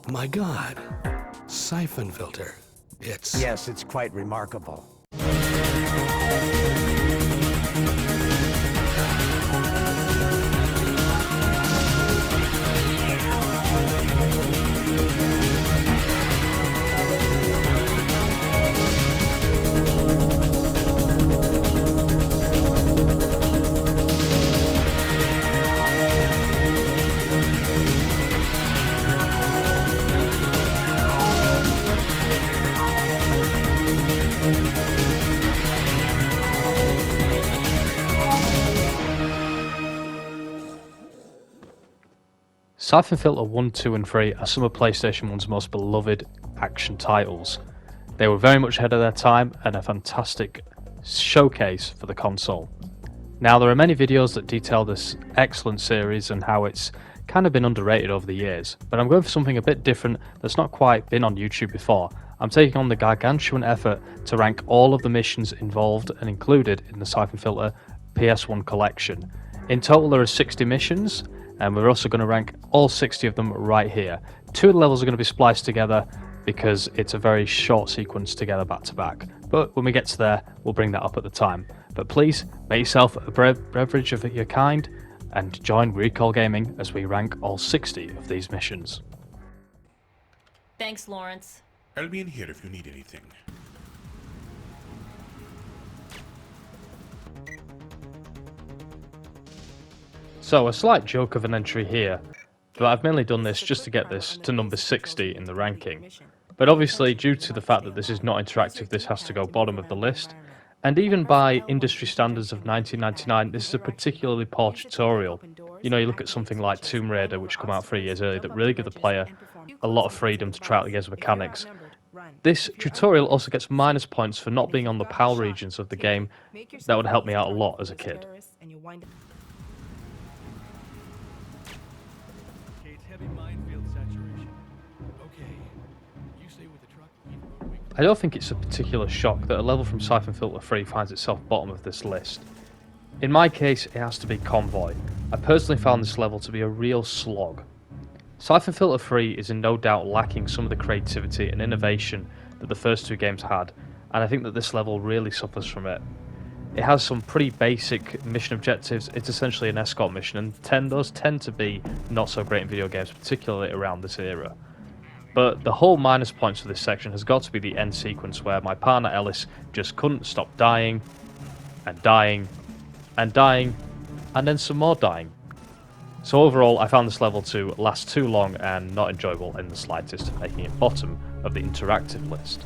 My God. Syphon filter. Yes, it's quite remarkable. Syphon Filter 1, 2 and 3 are some of PlayStation 1's most beloved action titles. They were very much ahead of their time and a fantastic showcase for the console. Now there are many videos that detail this excellent series and how it's kind of been underrated over the years, but I'm going for something a bit different that's not quite been on YouTube before. I'm taking on the gargantuan effort to rank all of the missions involved and included in the Syphon Filter PS1 collection. In total there are 60 missions, and we're also going to rank all 60 of them right here. 2 of the levels are going to be spliced together because it's a very short sequence together back to back. But when we get to there, we'll bring that up at the time. But please, make yourself a beverage of your kind and join Recall Gaming as we rank all 60 of these missions. Thanks, Lawrence. I'll be in here if you need anything. So, a slight joke of an entry here, but I've mainly done this just to get this to number 60 in the ranking. But obviously, due to the fact that this is not interactive, this has to go bottom of the list. And even by industry standards of 1999, this is a particularly poor tutorial. You know, you look at something like Tomb Raider, which came out 3 years earlier, that really give the player a lot of freedom to try out the game's mechanics. This tutorial also gets minus points for not being on the PAL regions of the game. That would help me out a lot as a kid. I don't think it's a particular shock that a level from Syphon Filter 3 finds itself bottom of this list. In my case, it has to be Convoy. I personally found this level to be a real slog. Syphon Filter 3 is in no doubt lacking some of the creativity and innovation that the first 2 games had, and I think that this level really suffers from it. It has some pretty basic mission objectives. It's essentially an escort mission, and those tend to be not so great in video games, particularly around this era. But the whole minus points for this section has got to be the end sequence where my partner Ellis just couldn't stop dying, and dying, and dying, and then some more dying. So overall, I found this level to last too long and not enjoyable in the slightest, making it bottom of the interactive list.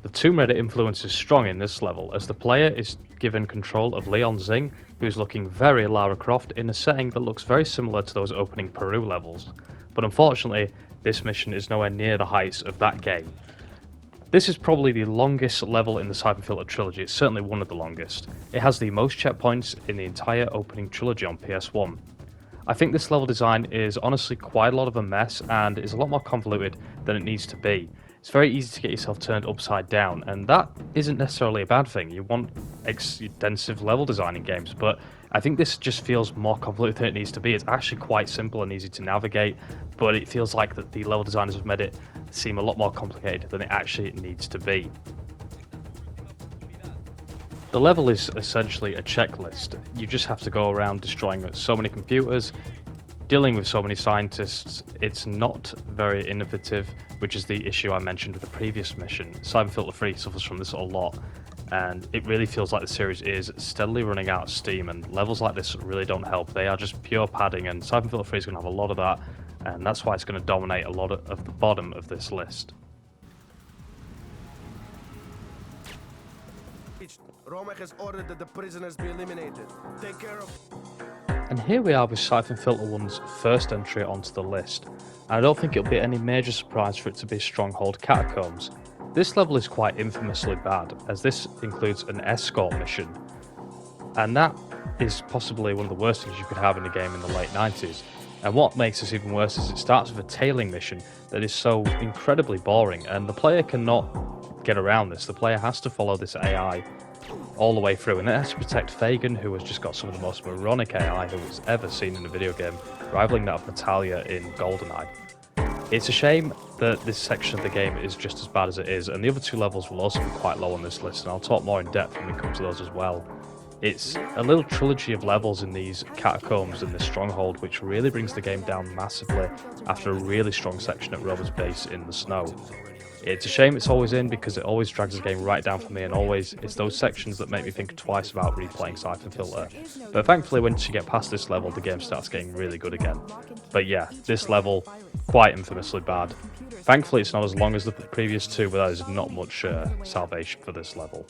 The Tomb Raider influence is strong in this level, as the player is given control of Leon Zing, who's looking very Lara Croft in a setting that looks very similar to those opening Peru levels. But unfortunately, this mission is nowhere near the heights of that game. This is probably the longest level in the Syphon Filter trilogy. It's certainly one of the longest. It has the most checkpoints in the entire opening trilogy on PS1. I think this level design is honestly quite a lot of a mess and is a lot more convoluted than it needs to be. It's very easy to get yourself turned upside down, and that isn't necessarily a bad thing. You want extensive level design in games, but I think this just feels more convoluted than it needs to be. It's actually quite simple and easy to navigate, but it feels like that the level designers have made it seem a lot more complicated than it actually needs to be. The level is essentially a checklist. You just have to go around destroying so many computers, dealing with so many scientists. It's not very innovative, which is the issue I mentioned with the previous mission. Syphon Filter 3 suffers from this a lot, and it really feels like the series is steadily running out of steam, and levels like this really don't help. They are just pure padding, and Syphon Filter 3 is going to have a lot of that, and that's why it's going to dominate a lot of the bottom of this list. Roma has ordered that the prisoners be eliminated. Take care of... And here we are with Syphon Filter 1's first entry onto the list, and I don't think it'll be any major surprise for it to be Stronghold Catacombs. This level is quite infamously bad, as this includes an escort mission, and that is possibly one of the worst things you could have in a game in the late 90s. And what makes this even worse is it starts with a tailing mission that is so incredibly boring, and the player cannot get around this. The player has to follow this AI all the way through, and it has to protect Fagin, who has just got some of the most moronic AI who was ever seen in a video game, rivaling that of Natalia in GoldenEye. It's a shame that this section of the game is just as bad as it is, and the other two levels will also be quite low on this list, and I'll talk more in depth when we come to those as well. It's a little trilogy of levels in these catacombs and this stronghold, which really brings the game down massively after a really strong section at Rover's base in the snow. It's a shame it's always in because it always drags the game right down for me, and always it's those sections that make me think twice about replaying Syphon Filter. But thankfully once you get past this level the game starts getting really good again. But yeah, this level, quite infamously bad. Thankfully it's not as long as the previous two, but there's not much salvation for this level.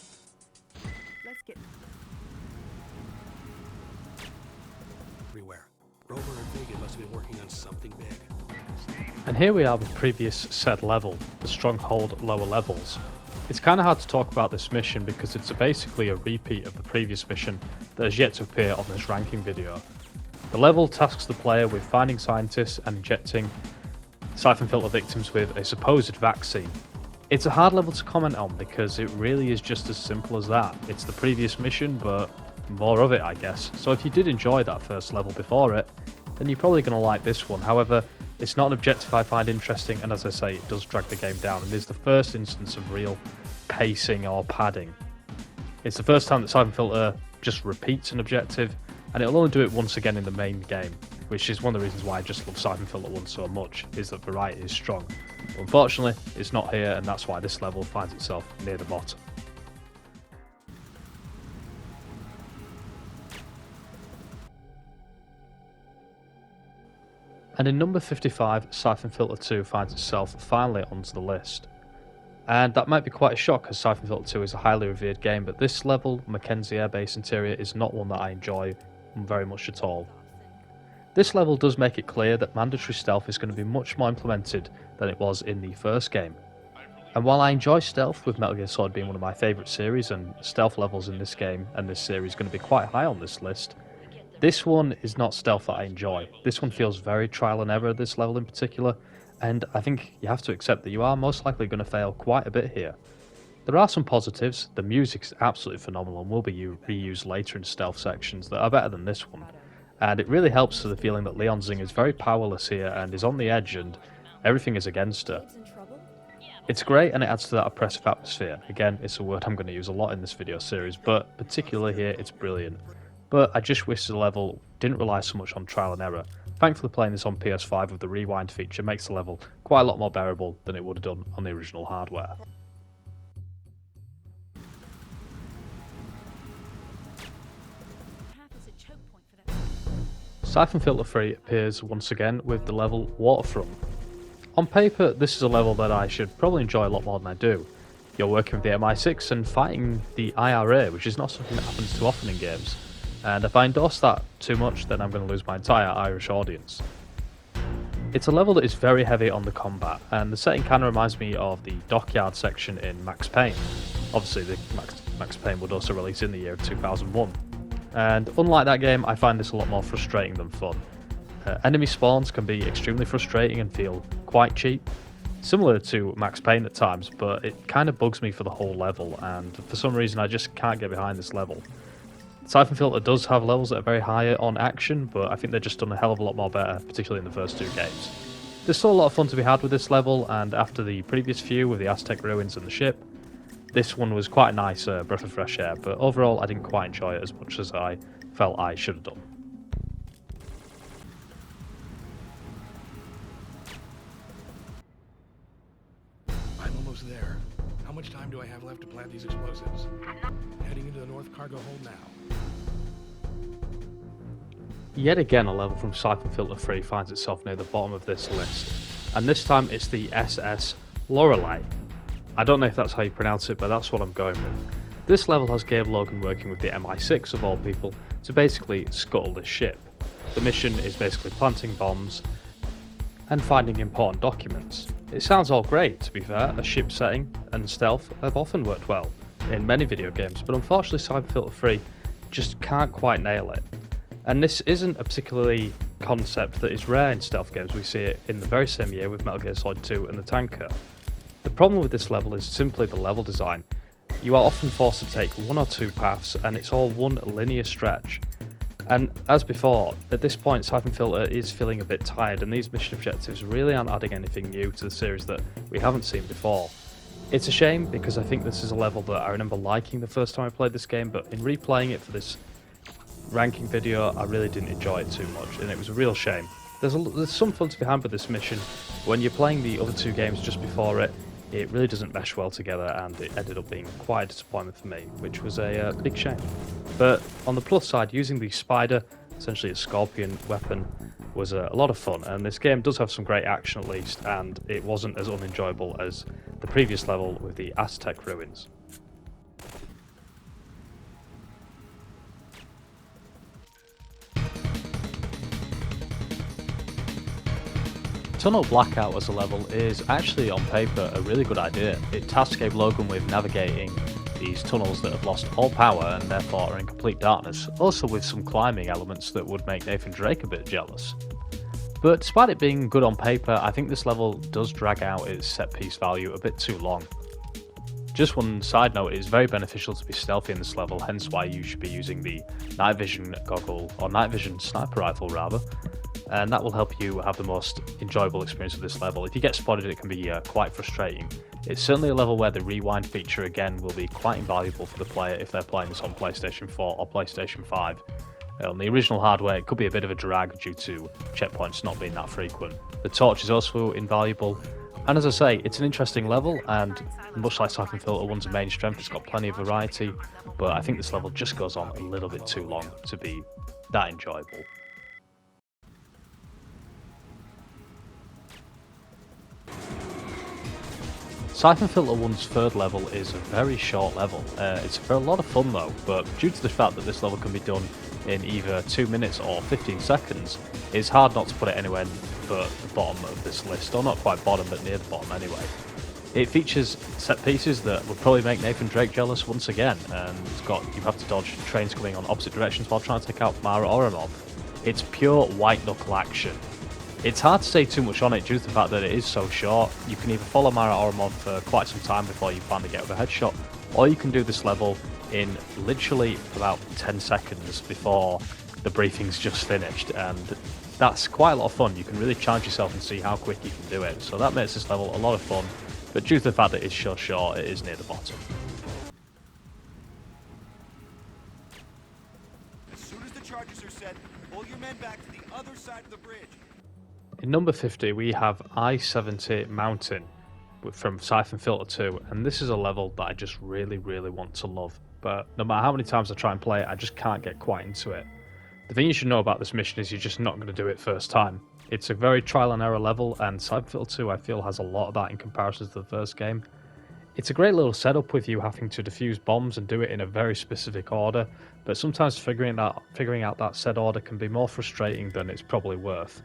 Everywhere. Rover and Fagin must have been working on something big. And here we are with the previous said level, the Stronghold lower levels. It's kind of hard to talk about this mission because it's basically a repeat of the previous mission that has yet to appear on this ranking video. The level tasks the player with finding scientists and injecting Syphon Filter victims with a supposed vaccine. It's a hard level to comment on because it really is just as simple as that. It's the previous mission, but more of it, I guess. So if you did enjoy that first level before it, then you're probably going to like this one. However, it's not an objective I find interesting, and as I say, it does drag the game down, and is the first instance of real pacing or padding. It's the first time that Syphon Filter just repeats an objective, and it'll only do it once again in the main game, which is one of the reasons why I just love Syphon Filter 1 so much, is that variety is strong. But unfortunately, it's not here, and that's why this level finds itself near the bottom. And in number 55, Syphon Filter 2 finds itself finally onto the list. And that might be quite a shock as Syphon Filter 2 is a highly revered game, but this level, Mackenzie Air Base interior, is not one that I enjoy very much at all. This level does make it clear that mandatory stealth is going to be much more implemented than it was in the first game. And while I enjoy stealth, with Metal Gear Solid being one of my favourite series, and stealth levels in this game and this series are going to be quite high on this list, this one is not stealth that I enjoy. This one feels very trial and error, this level in particular, and I think you have to accept that you are most likely going to fail quite a bit here. There are some positives. The music is absolutely phenomenal and will be reused later in stealth sections that are better than this one. And it really helps to the feeling that Leon Zing is very powerless here and is on the edge and everything is against her. It's great and it adds to that oppressive atmosphere. Again, it's a word I'm going to use a lot in this video series, but particularly here it's brilliant. But I just wish the level didn't rely so much on trial and error. Thankfully playing this on PS5 with the rewind feature makes the level quite a lot more bearable than it would have done on the original hardware. Syphon Filter 3 appears once again with the level Waterfront. On paper, this is a level that I should probably enjoy a lot more than I do. You're working with the MI6 and fighting the IRA, which is not something that happens too often in games. And if I endorse that too much, then I'm going to lose my entire Irish audience. It's a level that is very heavy on the combat, and the setting kind of reminds me of the dockyard section in Max Payne. Obviously, the Max Payne would also release in the year of 2001. And unlike that game, I find this a lot more frustrating than fun. Enemy spawns can be extremely frustrating and feel quite cheap, similar to Max Payne at times, but it kind of bugs me for the whole level, and for some reason I just can't get behind this level. Syphon Filter does have levels that are very high on action, but I think they're just done a hell of a lot more better, particularly in the first two games. There's still a lot of fun to be had with this level, and after the previous few with the Aztec ruins and the ship, this one was quite a nice breath of fresh air, but overall I didn't quite enjoy it as much as I felt I should have done. I'm almost there. How much time do I have left to plant these explosives? Heading into the North Cargo Hold now. Yet again, a level from Syphon Filter 3 finds itself near the bottom of this list, and this time it's the SS Lorelei. I don't know if that's how you pronounce it, but that's what I'm going with. This level has Gabe Logan working with the MI6 of all people to basically scuttle this ship. The mission is basically planting bombs and finding important documents. It sounds all great, to be fair. A ship setting and stealth have often worked well in many video games, but unfortunately Syphon Filter 3 just can't quite nail it. And this isn't a particularly concept that is rare in stealth games. We see it in the very same year with Metal Gear Solid 2 and the Tanker. The problem with this level is simply the level design. you are often forced to take one or two paths, and it's all one linear stretch. And as before, at this point Syphon Filter is feeling a bit tired, and these mission objectives really aren't adding anything new to the series that we haven't seen before. It's a shame, because I think this is a level that I remember liking the first time I played this game, but in replaying it for this ranking video I really didn't enjoy it too much, and it was a real shame. There's some fun to be had with this mission. When you're playing the other two games just before it, it really doesn't mesh well together, and it ended up being quite a disappointment for me, which was a big shame. But on the plus side, using the spider, essentially a scorpion weapon, was a lot of fun, and this game does have some great action at least, and it wasn't as unenjoyable as the previous level with the Aztec ruins. Tunnel Blackout as a level is actually on paper a really good idea. It tasks Gabe Logan with navigating these tunnels that have lost all power and therefore are in complete darkness, also with some climbing elements that would make Nathan Drake a bit jealous. But despite it being good on paper, I think this level does drag out its set piece value a bit too long. Just one side note, it is very beneficial to be stealthy in this level, hence why you should be using the night vision goggle, or night vision sniper rifle rather, and that will help you have the most enjoyable experience of this level. If you get spotted, it can be quite frustrating. It's certainly a level where the rewind feature again will be quite invaluable for the player if they're playing this on PlayStation 4 or PlayStation 5. On the original hardware it could be a bit of a drag due to checkpoints not being that frequent. The torch is also invaluable, and as I say, it's an interesting level, and much like Syphon Filter 1's main strength, it's got plenty of variety, but I think this level just goes on a little bit too long to be that enjoyable. Syphon Filter 1's third level is a very short level. It's for a lot of fun though, but due to the fact that this level can be done in either 2 minutes or 15 seconds, it's hard not to put it anywhere but the bottom of this list, or not quite bottom but near the bottom anyway. It features set pieces that would probably make Nathan Drake jealous once again, and you have to dodge trains coming on opposite directions while trying to take out Mara Oromov. It's pure white knuckle action. It's hard to say too much on it due to the fact that it is so short. You can either follow Mara Oromov for quite some time before you finally get with a headshot, or you can do this level in literally about 10 seconds before the briefing's just finished, and that's quite a lot of fun. You can really challenge yourself and see how quick you can do it, so that makes this level a lot of fun, but due to the fact that it's so short, it is near the bottom. As soon as the charges are set, pull your men back to the other side of the bridge. In number 50 we have I-70 Mountain from Syphon Filter 2, and this is a level that I just really want to love, but no matter how many times I try and play it, I just can't get quite into it. The thing you should know about this mission is you're just not going to do it first time. It's a very trial and error level, and Syphon Filter 2 I feel has a lot of that in comparison to the first game. It's a great little setup with you having to defuse bombs and do it in a very specific order, but sometimes figuring out that said order can be more frustrating than it's probably worth.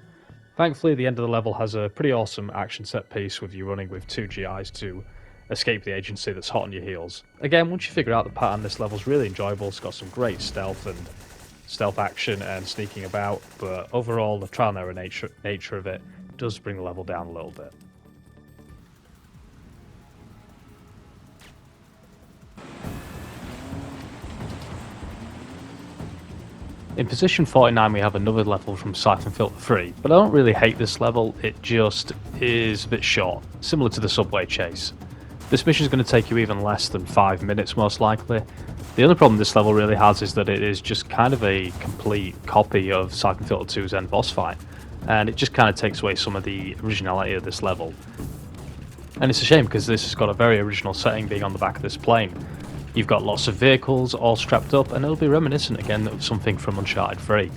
Thankfully, the end of the level has a pretty awesome action set piece with you running with 2 GIs to escape the agency that's hot on your heels. Again, once you figure out the pattern, this level's really enjoyable. It's got some great stealth action and sneaking about, but overall the trial and error nature of it does bring the level down a little bit. In position 49 we have another level from Syphon Filter 3, but I don't really hate this level, it just is a bit short, similar to the subway chase. This mission is going to take you even less than 5 minutes most likely. The other problem this level really has is that it is just kind of a complete copy of Syphon Filter 2's end boss fight, and it just kind of takes away some of the originality of this level. And it's a shame because this has got a very original setting being on the back of this plane. You've got lots of vehicles all strapped up, and it'll be reminiscent again of something from Uncharted 3.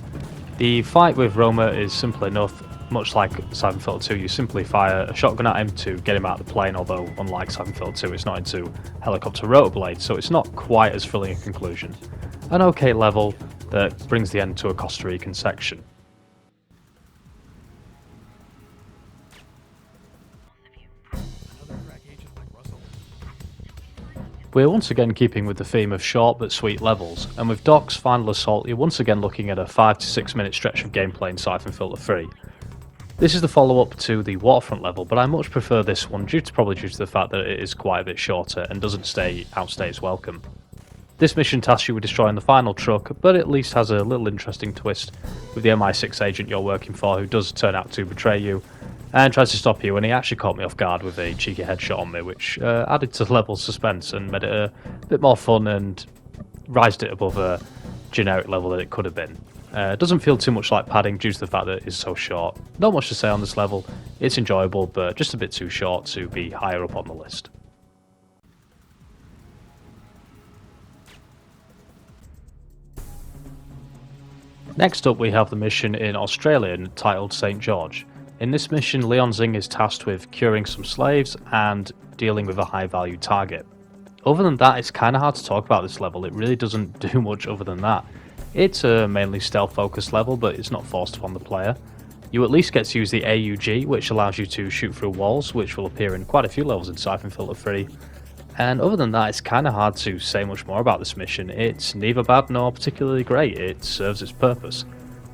The fight with Roma is simple enough. Much like Syphon Filter 2, you simply fire a shotgun at him to get him out of the plane, although unlike Syphon Filter 2 it's not into helicopter rotor blades, so it's not quite as thrilling a conclusion. An okay level that brings the end to a Costa Rican section. We're once again keeping with the theme of short but sweet levels, and with Doc's final assault you're once again looking at a 5 to 6 minute stretch of gameplay in Syphon Filter 3. This is the follow-up to the waterfront level, but I much prefer this one probably due to the fact that it is quite a bit shorter and doesn't outstay its welcome. This mission tasks you with destroying the final truck, but at least has a little interesting twist with the MI6 agent you're working for, who does turn out to betray you and tries to stop you, and he actually caught me off guard with a cheeky headshot on me, which added to the level's suspense and made it a bit more fun and raised it above a generic level that it could have been. It doesn't feel too much like padding due to the fact that it is so short. Not much to say on this level, it's enjoyable, but just a bit too short to be higher up on the list. Next up we have the mission in Australia titled St. George. In this mission, Leon Zing is tasked with curing some slaves and dealing with a high value target. Other than that, it's kind of hard to talk about this level. It really doesn't do much other than that. It's a mainly stealth focused level, but it's not forced upon the player. You at least get to use the AUG, which allows you to shoot through walls, which will appear in quite a few levels in Syphon Filter 3. And other than that, it's kind of hard to say much more about this mission. It's neither bad nor particularly great. It serves its purpose.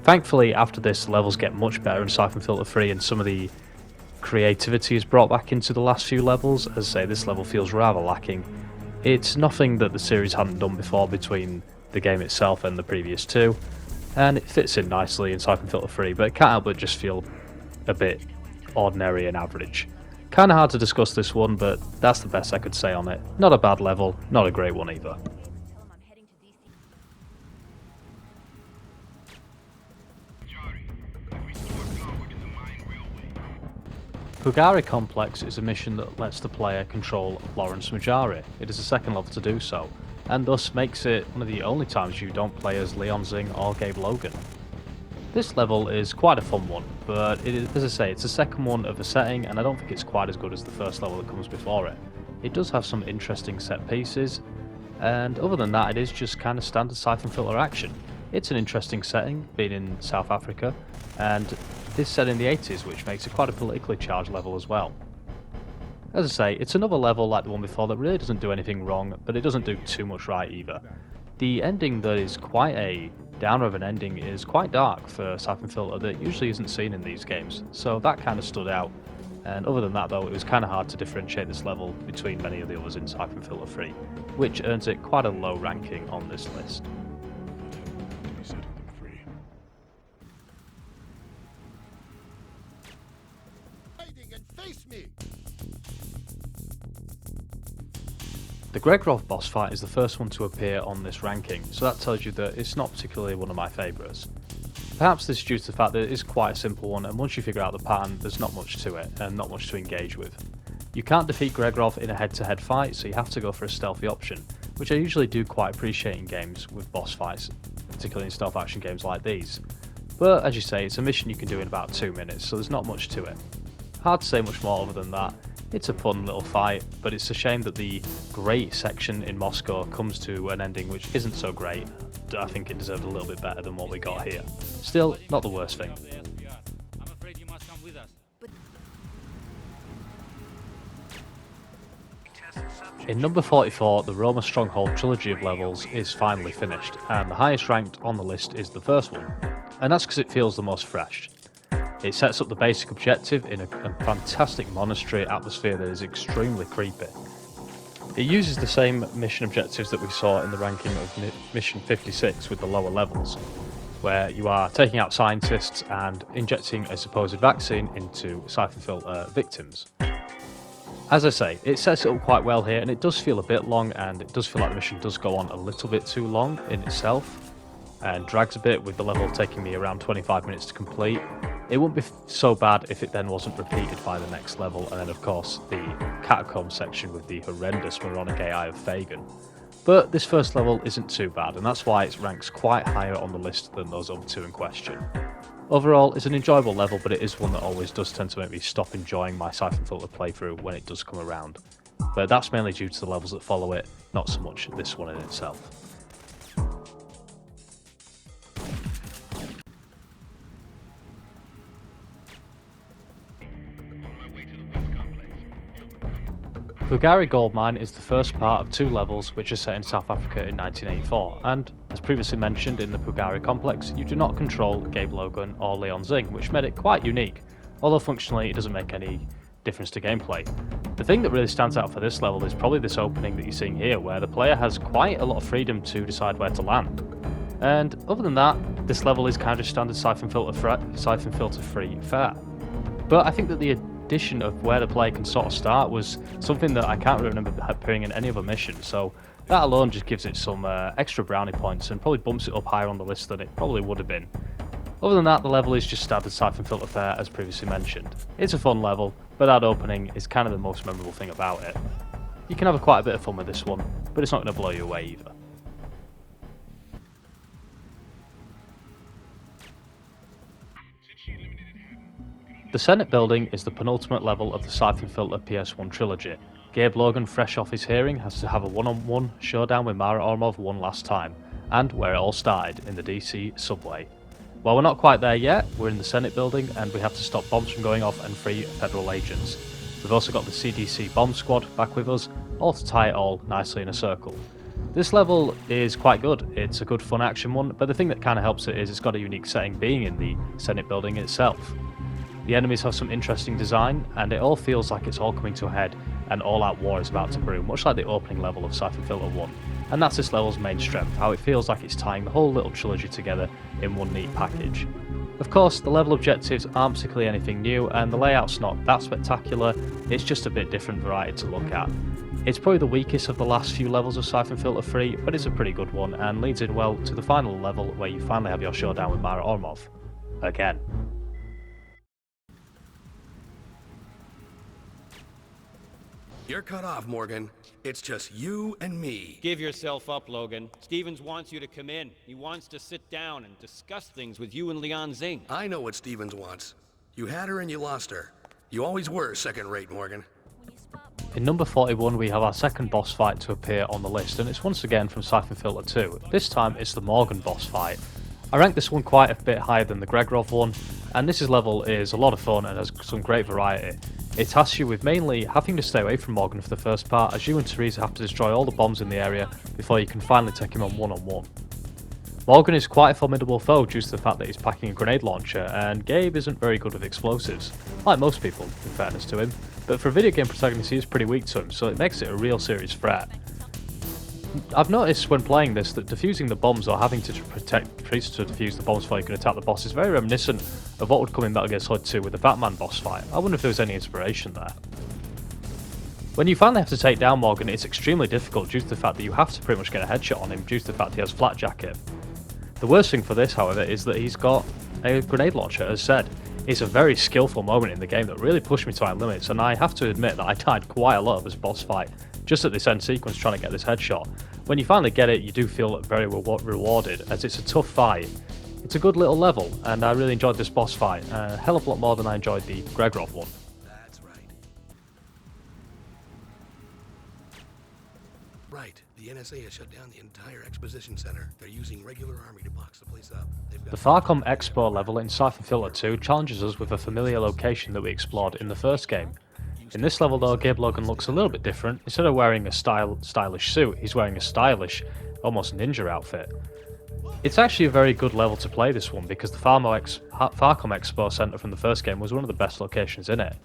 Thankfully, after this, levels get much better in Syphon Filter 3, and some of the creativity is brought back into the last few levels. As I say, this level feels rather lacking. It's nothing that the series hadn't done before between the game itself and the previous two, and it fits in nicely in Syphon Filter 3, but it can't help but just feel a bit ordinary and average. Kinda hard to discuss this one, but that's the best I could say on it. Not a bad level, not a great one either. Pugari Complex is a mission that lets the player control Lawrence Mujari. It is the second level to do so, and thus makes it one of the only times you don't play as Leon Zing or Gabe Logan. This level is quite a fun one, but it is, as I say, it's the second one of a setting, and I don't think it's quite as good as the first level that comes before it. It does have some interesting set pieces, and other than that, it is just kind of standard Syphon Filter action. It's an interesting setting, being in South Africa, and this set in the 80s, which makes it quite a politically charged level as well. As I say, it's another level like the one before that really doesn't do anything wrong, but it doesn't do too much right either. The ending that is quite a downer of an ending is quite dark for Syphon Filter that usually isn't seen in these games, so that kind of stood out. And other than that though, it was kind of hard to differentiate this level between many of the others in Syphon Filter 3, which earns it quite a low ranking on this list. The Gregorov boss fight is the first one to appear on this ranking, so that tells you that it's not particularly one of my favourites. Perhaps this is due to the fact that it is quite a simple one, and once you figure out the pattern, there's not much to it, and not much to engage with. You can't defeat Gregorov in a head-to-head fight, so you have to go for a stealthy option, which I usually do quite appreciate in games with boss fights, particularly in stealth action games like these. But as you say, it's a mission you can do in about 2 minutes, so there's not much to it. Hard to say much more other than that. It's a fun little fight, but it's a shame that the great section in Moscow comes to an ending which isn't so great. I think it deserved a little bit better than what we got here. Still, not the worst thing. In number 44, the Roma Stronghold trilogy of levels is finally finished, and the highest ranked on the list is the first one, and that's because it feels the most fresh. It sets up the basic objective in a fantastic monastery atmosphere that is extremely creepy. It uses the same mission objectives that we saw in the ranking of Mission 56 with the lower levels, where you are taking out scientists and injecting a supposed vaccine into Syphon Filter victims. As I say, it sets it up quite well here, and it does feel a bit long, and it does feel like the mission does go on a little bit too long in itself, and drags a bit, with the level taking me around 25 minutes to complete. It wouldn't be so bad if it then wasn't repeated by the next level, and then of course the catacomb section with the horrendous moronic AI of Fagin. But this first level isn't too bad, and that's why it ranks quite higher on the list than those other two in question. Overall, it's an enjoyable level, but it is one that always does tend to make me stop enjoying my Syphon Filter playthrough when it does come around. But that's mainly due to the levels that follow it, not so much this one in itself. Pugari Gold Mine is the first part of 2 levels which are set in South Africa in 1984, and, as previously mentioned in the Pugari complex, you do not control Gabe Logan or Leon Zing, which made it quite unique. although functionally it doesn't make any difference to gameplay. The thing that really stands out for this level is probably this opening that you're seeing here, where the player has quite a lot of freedom to decide where to land. And other than that, this level is kind of standard Syphon filter free fare. But I think that the addition of where the player can sort of start was something that I can't really remember appearing in any other mission, so that alone just gives it some extra brownie points and probably bumps it up higher on the list than it probably would have been. Other than that, the level is just standard Syphon filter fare as previously mentioned. It's a fun level, but that opening is kind of the most memorable thing about it. You can have quite a bit of fun with this one, but it's not going to blow you away either. The Senate building is the penultimate level of the Syphon filter PS1 trilogy. Gabe Logan, fresh off his hearing, has to have a one-on-one showdown with Mara Ormov one last time, and where it all started, in the DC subway. While we're not quite there yet, we're in the Senate building and we have to stop bombs from going off and free federal agents. We've also got the CDC bomb squad back with us, all to tie it all nicely in a circle. This level is quite good. It's a good fun action one, but the thing that kind of helps it is it's got a unique setting being in the Senate building itself. The enemies have some interesting design, and it all feels like it's all coming to a head and all-out war is about to brew, much like the opening level of Syphon Filter 1. And that's this level's main strength, how it feels like it's tying the whole little trilogy together in one neat package. Of course, the level objectives aren't particularly anything new, and the layout's not that spectacular, it's just a bit different variety to look at. It's probably the weakest of the last few levels of Syphon Filter 3, but it's a pretty good one, and leads in well to the final level where you finally have your showdown with Mara Ormov. Again. You're cut off, Morgan. It's just you and me. Give yourself up, Logan. Stevens wants you to come in. He wants to sit down and discuss things with you and Leon Zing. I know what Stevens wants. You had her and you lost her. You always were second-rate, Morgan. In number 41 we have our second boss fight to appear on the list, and it's once again from Syphon Filter 2. This time it's the Morgan boss fight. I ranked this one quite a bit higher than the Gregorov one, and this level is a lot of fun and has some great variety. It tasks you with mainly having to stay away from Morgan for the first part, as you and Teresa have to destroy all the bombs in the area before you can finally take him on one-on-one. Morgan is quite a formidable foe due to the fact that he's packing a grenade launcher, and Gabe isn't very good with explosives, like most people, in fairness to him, but for a video game protagonist he is pretty weak to him, so it makes it a real serious threat. I've noticed when playing this that defusing the bombs or having to protect Teresa to defuse the bombs before you can attack the boss is very reminiscent of what would come in Metal Gear Solid 2 with the Batman boss fight. I wonder if there was any inspiration there. When you finally have to take down Morgan, it's extremely difficult due to the fact that you have to pretty much get a headshot on him due to the fact he has flat jacket. The worst thing for this, however, is that he's got a grenade launcher, as said. It's a very skillful moment in the game that really pushed me to my limits, and I have to admit that I died quite a lot of this boss fight, just at this end sequence trying to get this headshot. When you finally get it, you do feel very rewarded, as it's a tough fight. It's a good little level, and I really enjoyed this boss fight, a hell of a lot more than I enjoyed the Gregorov one. That's right. Right. The NSA has shut down the entire exposition center. They're using regular army to box the place up. The Farcom Expo level in Syphon Filter 2 challenges us with a familiar location that we explored in the first game. In this level though, Gabe Logan looks a little bit different. Instead of wearing a stylish suit, he's wearing a stylish, almost ninja outfit. It's actually a very good level to play this one because the Farcom Expo Center from the first game was one of the best locations in it,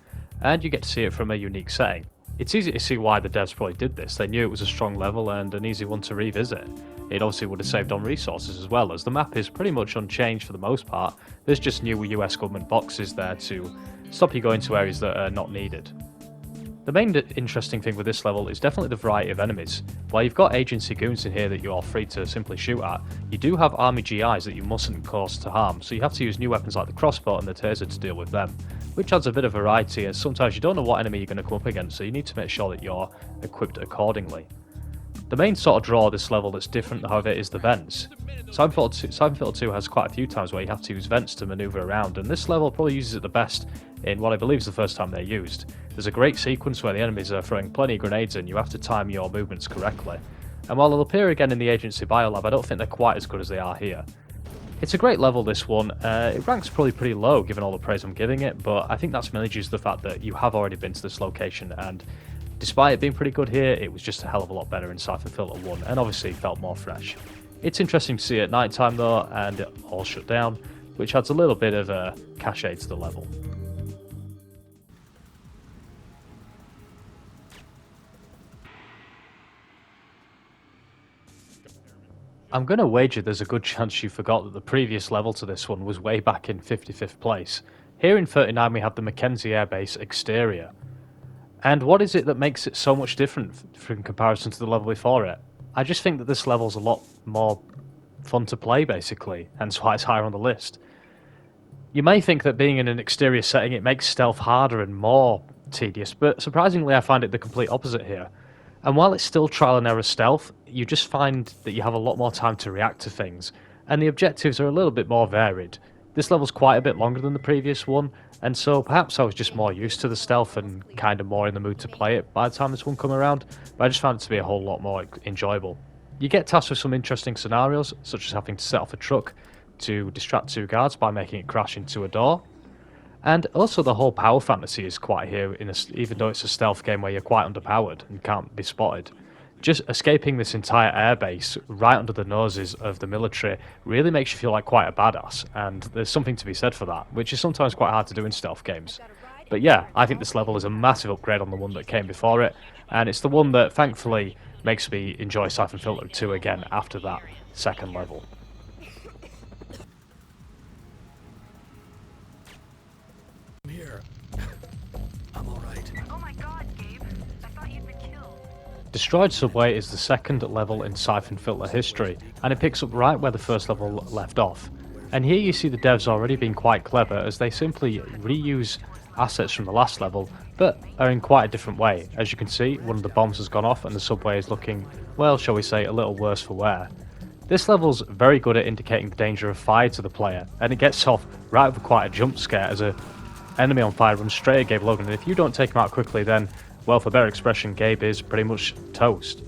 and you get to see it from a unique setting. It's easy to see why the devs probably did this. They knew it was a strong level and an easy one to revisit. It obviously would have saved on resources as well, as the map is pretty much unchanged for the most part. There's just new US government boxes there to stop you going to areas that are not needed. The main interesting thing with this level is definitely the variety of enemies. While you've got agency goons in here that you are free to simply shoot at, you do have army GIs that you mustn't cause to harm, so you have to use new weapons like the crossbow and the taser to deal with them, which adds a bit of variety, as sometimes you don't know what enemy you're going to come up against, so you need to make sure that you're equipped accordingly. The main sort of draw of this level that's different, however, is the vents. Syphon Filter 2 has quite a few times where you have to use vents to manoeuvre around, and this level probably uses it the best in what I believe is the first time they're used. There's a great sequence where the enemies are throwing plenty of grenades in, you have to time your movements correctly. And while they'll appear again in the Agency Biolab, I don't think they're quite as good as they are here. It's a great level, this one. It ranks probably pretty low given all the praise I'm giving it, but I think that's mainly due to the fact that you have already been to this location, and despite it being pretty good here, it was just a hell of a lot better in Syphon Filter 1, and obviously felt more fresh. It's interesting to see it at night time though, and it all shut down, which adds a little bit of a cachet to the level. I'm going to wager there's a good chance you forgot that the previous level to this one was way back in 55th place. Here in 39 we have the Mackenzie Air Base exterior. And what is it that makes it so much different in comparison to the level before it? I just think that this level's a lot more fun to play basically, hence why it's higher on the list. You may think that being in an exterior setting it makes stealth harder and more tedious, but surprisingly I find it the complete opposite here. And while it's still trial and error stealth, you just find that you have a lot more time to react to things, and the objectives are a little bit more varied. This level's quite a bit longer than the previous one, and so perhaps I was just more used to the stealth and kind of more in the mood to play it by the time this one come around, but I just found it to be a whole lot more enjoyable. You get tasked with some interesting scenarios, such as having to set off a truck to distract two guards by making it crash into a door. And also the whole power fantasy is quite here, even though it's a stealth game where you're quite underpowered and can't be spotted. Just escaping this entire airbase right under the noses of the military really makes you feel like quite a badass, and there's something to be said for that, which is sometimes quite hard to do in stealth games. But yeah, I think this level is a massive upgrade on the one that came before it, and it's the one that thankfully makes me enjoy Syphon Filter 2 again after that second level. I'm here. I'm alright. Oh my god, Gabe. I thought you'd been killed. Destroyed Subway is the second level in Syphon Filter history, and it picks up right where the first level left off. And here you see the devs already being quite clever, as they simply reuse assets from the last level, but are in quite a different way. As you can see, one of the bombs has gone off and the subway is looking, well, shall we say, a little worse for wear. This level's very good at indicating the danger of fire to the player, and it gets off right with quite a jump scare as a enemy on fire runs straight at Gabe Logan, and if you don't take him out quickly, then, well, for better expression, Gabe is pretty much toast.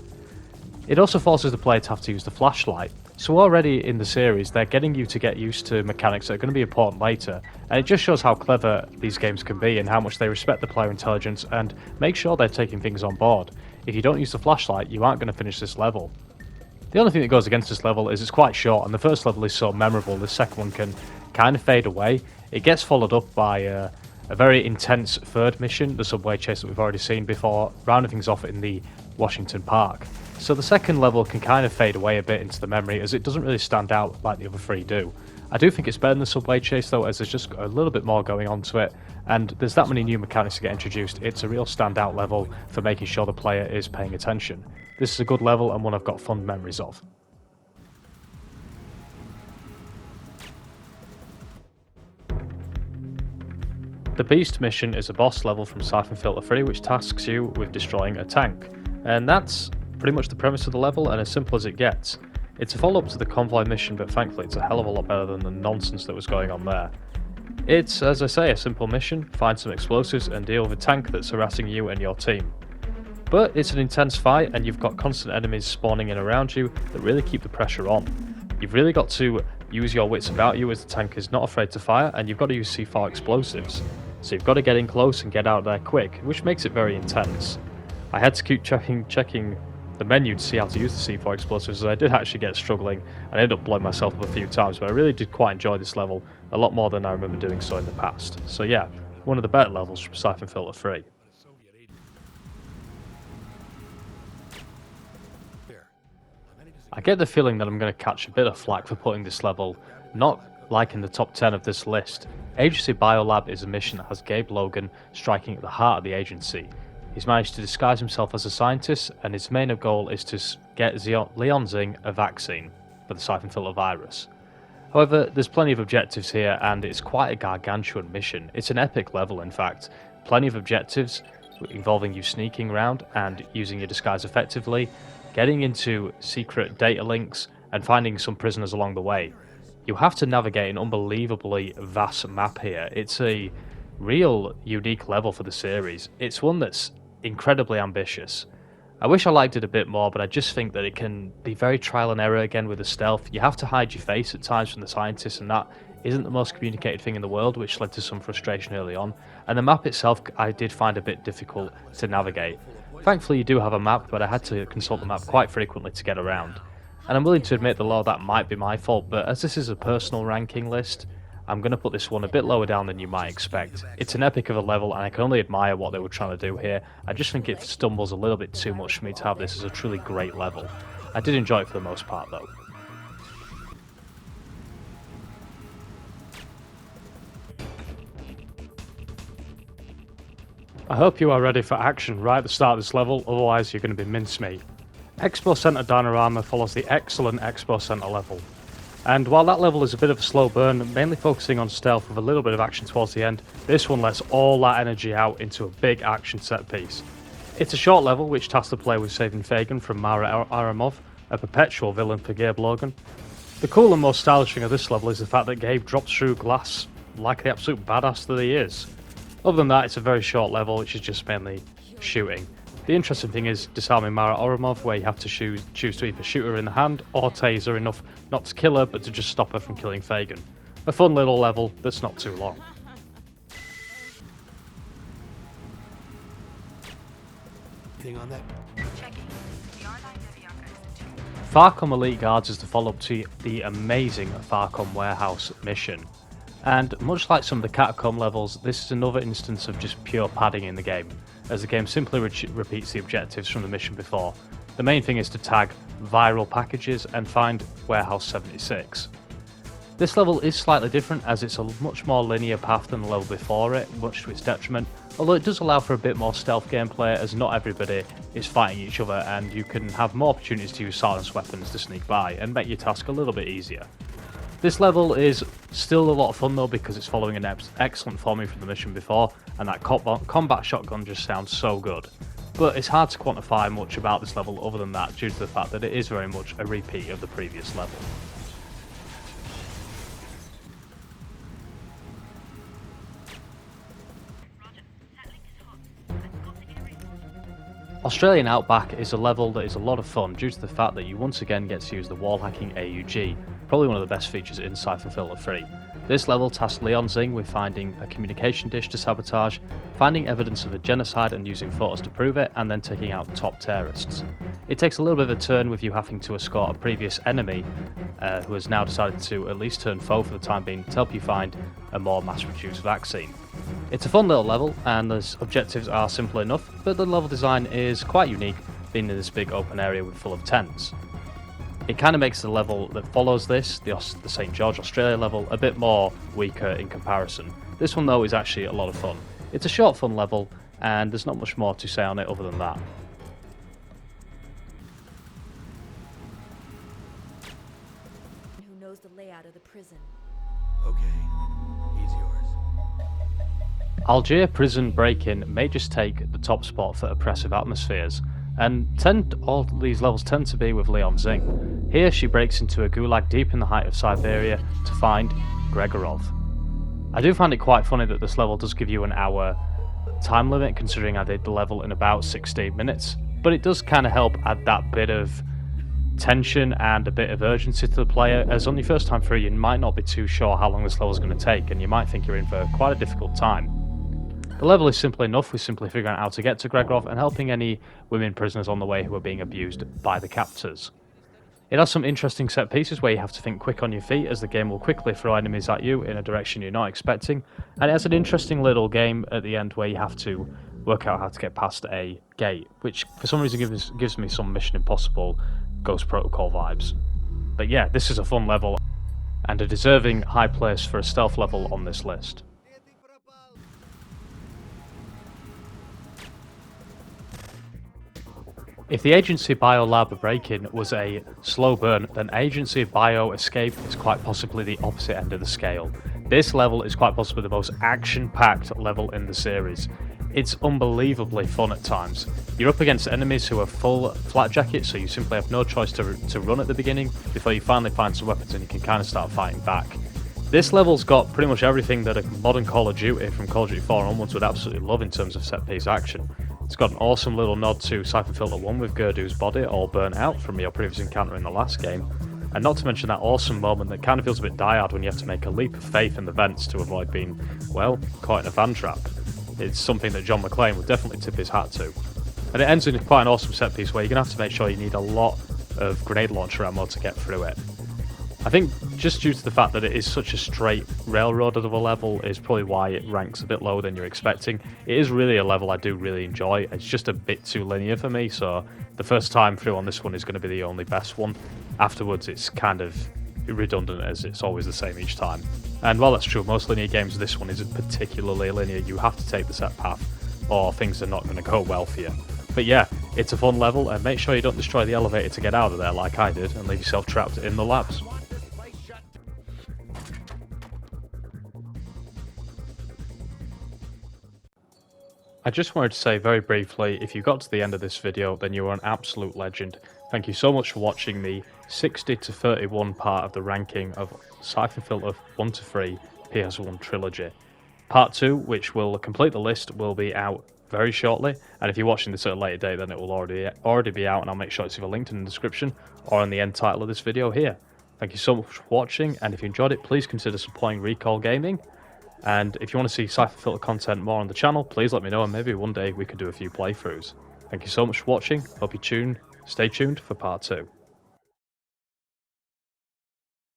It also forces the player to have to use the flashlight, so already in the series they're getting you to get used to mechanics that are going to be important later, and it just shows how clever these games can be and how much they respect the player intelligence and make sure they're taking things on board. If you don't use the flashlight, you aren't going to finish this level. The only thing that goes against this level is it's quite short, and the first level is so memorable, the second one can kind of fade away. It gets followed up by a very intense third mission, the subway chase that we've already seen before, rounding things off in the Washington Park. So the second level can kind of fade away a bit into the memory, as it doesn't really stand out like the other three do. I do think it's better than the subway chase though, as there's just a little bit more going on to it, and there's that many new mechanics to get introduced. It's a real standout level for making sure the player is paying attention. This is a good level and one I've got fond memories of. The Beast mission is a boss level from Syphon Filter 3 which tasks you with destroying a tank, and that's pretty much the premise of the level and as simple as it gets. It's a follow-up to the convoy mission, but thankfully it's a hell of a lot better than the nonsense that was going on there. It's, as I say, a simple mission: find some explosives and deal with a tank that's harassing you and your team. But it's an intense fight and you've got constant enemies spawning in around you that really keep the pressure on. You've really got to use your wits about you, as the tank is not afraid to fire, and you've got to use C4 explosives. So you've got to get in close and get out of there quick, which makes it very intense. I had to keep checking the menu to see how to use the C4 explosives, as I did actually get struggling and I ended up blowing myself up a few times, but I really did quite enjoy this level, a lot more than I remember doing so in the past. So yeah, one of the better levels from Syphon Filter 3. I get the feeling that I'm going to catch a bit of flack for putting this level not like in the top 10 of this list. Agency Biolab is a mission that has Gabe Logan striking at the heart of the agency. He's managed to disguise himself as a scientist, and his main goal is to get Leon Zing a vaccine for the Syphon Filter virus. However, there's plenty of objectives here, and it's quite a gargantuan mission. It's an epic level, in fact. Plenty of objectives involving you sneaking around and using your disguise effectively, getting into secret data links, and finding some prisoners along the way. You have to navigate an unbelievably vast map here. It's a real unique level for the series. It's one that's incredibly ambitious. I wish I liked it a bit more, but I just think that it can be very trial and error again with the stealth. You have to hide your face at times from the scientists, and that isn't the most communicated thing in the world, which led to some frustration early on. And the map itself I did find a bit difficult to navigate. Thankfully you do have a map, but I had to consult the map quite frequently to get around. And I'm willing to admit that a lot of that might be my fault, but as this is a personal ranking list, I'm going to put this one a bit lower down than you might expect. It's an epic of a level, and I can only admire what they were trying to do here. I just think it stumbles a little bit too much for me to have this as a truly great level. I did enjoy it for the most part though. I hope you are ready for action right at the start of this level, otherwise you're going to be mincemeat. Expo Center Dinorama follows the excellent Expo Center level. And while that level is a bit of a slow burn, mainly focusing on stealth with a little bit of action towards the end, this one lets all that energy out into a big action set piece. It's a short level which tasks the player with saving Fagin from Mara Aramov, a perpetual villain for Gabe Logan. The cool and most stylish thing of this level is the fact that Gabe drops through glass like the absolute badass that he is. Other than that, it's a very short level which is just mainly shooting. The interesting thing is disarming Mara Aramov, where you have to choose to either shoot her in the hand or tase her enough not to kill her but to just stop her from killing Fagin. A fun little level that's not too long. Anything on that? Checking. The R9 Devianka is the 2. Farcom Elite Guards is the follow-up to the amazing Farcom Warehouse mission. And much like some of the Catacomb levels, this is another instance of just pure padding in the game, as the game simply repeats the objectives from the mission before. The main thing is to tag viral packages and find Warehouse 76. This level is slightly different as it's a much more linear path than the level before it, much to its detriment, although it does allow for a bit more stealth gameplay as not everybody is fighting each other and you can have more opportunities to use silenced weapons to sneak by and make your task a little bit easier. This level is still a lot of fun though because it's following an excellent formula from the mission before, and that combat shotgun just sounds so good. But it's hard to quantify much about this level other than that due to the fact that it is very much a repeat of the previous level. Australian Outback is a level that is a lot of fun due to the fact that you once again get to use the wall hacking AUG, probably one of the best features in Syphon Filter 3. This level tasks Leon Zing with finding a communication dish to sabotage, finding evidence of a genocide and using photos to prove it, and then taking out top terrorists. It takes a little bit of a turn with you having to escort a previous enemy who has now decided to at least turn foe for the time being to help you find a more mass-produced vaccine. It's a fun little level and the objectives are simple enough, but the level design is quite unique, being in this big open area full of tents. It kind of makes the level that follows this, the St. George Australia level, a bit more weaker in comparison. This one though is actually a lot of fun. It's a short fun level and there's not much more to say on it other than that. Who knows the layout of the prison? Okay, he's yours. Algier prison break-in may just take the top spot for oppressive atmospheres, and all these levels tend to be with Leon Zing. Here she breaks into a gulag deep in the height of Siberia to find Gregorov. I do find it quite funny that this level does give you an hour time limit, considering I did the level in about 16 minutes, but it does kind of help add that bit of tension and a bit of urgency to the player, as on your first time through you might not be too sure how long this level is going to take and you might think you're in for quite a difficult time. The level is simple enough with simply figuring out how to get to Gregorov and helping any women prisoners on the way who are being abused by the captors. It has some interesting set pieces where you have to think quick on your feet, as the game will quickly throw enemies at you in a direction you're not expecting, and it has an interesting little game at the end where you have to work out how to get past a gate, which for some reason gives me some Mission Impossible Ghost Protocol vibes. But yeah, this is a fun level and a deserving high place for a stealth level on this list. If the Agency Bio Lab break-in was a slow burn, then Agency Bio Escape is quite possibly the opposite end of the scale. This level is quite possibly the most action-packed level in the series. It's unbelievably fun at times. You're up against enemies who are full flat jackets, so you simply have no choice to run at the beginning before you finally find some weapons and you can kind of start fighting back. This level's got pretty much everything that a modern Call of Duty from Call of Duty 4 onwards would absolutely love in terms of set-piece action. It's got an awesome little nod to Syphon Filter 1 with Gerdu's body all burnt out from your previous encounter in the last game, and not to mention that awesome moment that kind of feels a bit diehard when you have to make a leap of faith in the vents to avoid being, well, caught in a van trap. It's something that John McClane would definitely tip his hat to. And it ends in quite an awesome set piece where you're going to have to make sure you need a lot of grenade launcher ammo to get through it. I think just due to the fact that it is such a straight railroad of a level is probably why it ranks a bit lower than you're expecting. It is really a level I do really enjoy. It's just a bit too linear for me, so the first time through on this one is going to be the only best one. Afterwards it's kind of redundant as it's always the same each time. And while that's true, most linear games, this one isn't particularly linear. You have to take the set path or things are not going to go well for you. But yeah, it's a fun level, and make sure you don't destroy the elevator to get out of there like I did and leave yourself trapped in the labs. I just wanted to say very briefly, if you got to the end of this video, then you are an absolute legend. Thank you so much for watching the 60 to 31 part of the ranking of Syphon Filter 1 to 3 PS1 Trilogy. Part 2, which will complete the list, will be out very shortly, and if you're watching this at a later date, then it will already be out, and I'll make sure it's either linked in the description or in the end title of this video here. Thank you so much for watching, and if you enjoyed it, please consider supporting Recall Gaming. And if you want to see Syphon Filter content more on the channel, please let me know, and maybe one day we could do a few playthroughs. Thank you so much for watching. Hope you stay tuned for part 2.